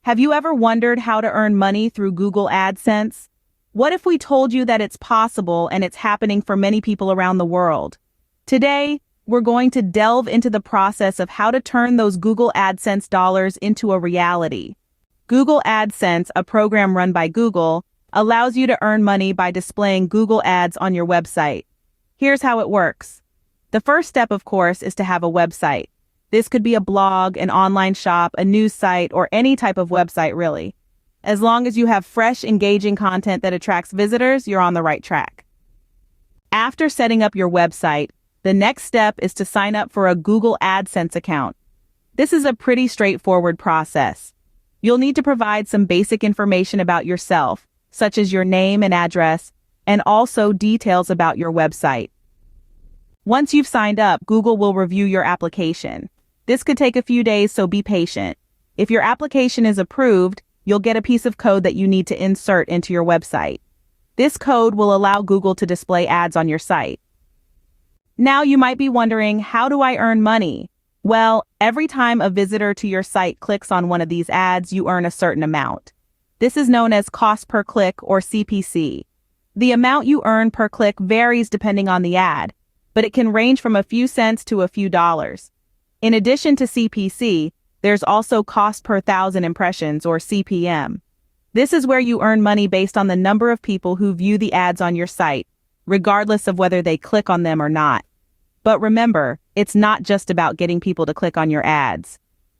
Have you ever wondered how to earn money through Google AdSense? What if we told you that it's possible and it's happening for many people around the world? Today, we're going to delve into the process of how to turn those Google AdSense dollars into a reality. Google AdSense, a program run by Google, allows you to earn money by displaying Google ads on your website. Here's how it works. The first step, of course, is to have a website. This could be a blog, an online shop, a news site, or any type of website, really. As long as you have fresh, engaging content that attracts visitors, you're on the right track. After setting up your website, the next step is to sign up for a Google AdSense account. This is a pretty straightforward process. You'll need to provide some basic information about yourself, such as your name and address, and also details about your website. Once you've signed up, Google will review your application. This could take a few days, so be patient. If your application is approved, you'll get a piece of code that you need to insert into your website. This code will allow Google to display ads on your site. Now you might be wondering, how do I earn money? Well, every time a visitor to your site clicks on one of these ads, you earn a certain amount. This is known as cost per click, or CPC. The amount you earn per click varies depending on the ad, but it can range from a few cents to a few dollars. In addition to CPC, there's also cost per thousand impressions, or CPM. This is where you earn money based on the number of people who view the ads on your site, regardless of whether they click on them or not. But remember, it's not just about getting people to click on your ads.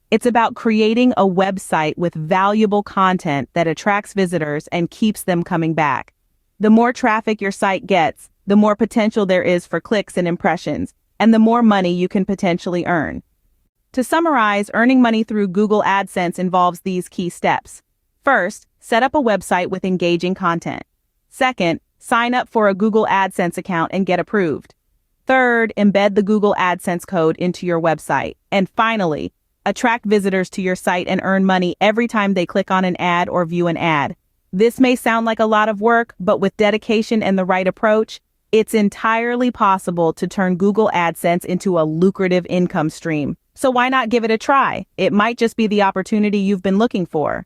It's about creating a website with valuable content that attracts visitors and keeps them coming back. The more traffic your site gets, the more potential there is for clicks and impressions, and the more money you can potentially earn. To summarize, earning money through Google AdSense involves these key steps. First, set up a website with engaging content. Second, sign up for a Google AdSense account and get approved. Third, embed the Google AdSense code into your website. And finally, attract visitors to your site and earn money every time they click on an ad or view an ad. This may sound like a lot of work, but with dedication and the right approach, it's entirely possible to turn Google AdSense into a lucrative income stream. So why not give it a try? It might just be the opportunity you've been looking for.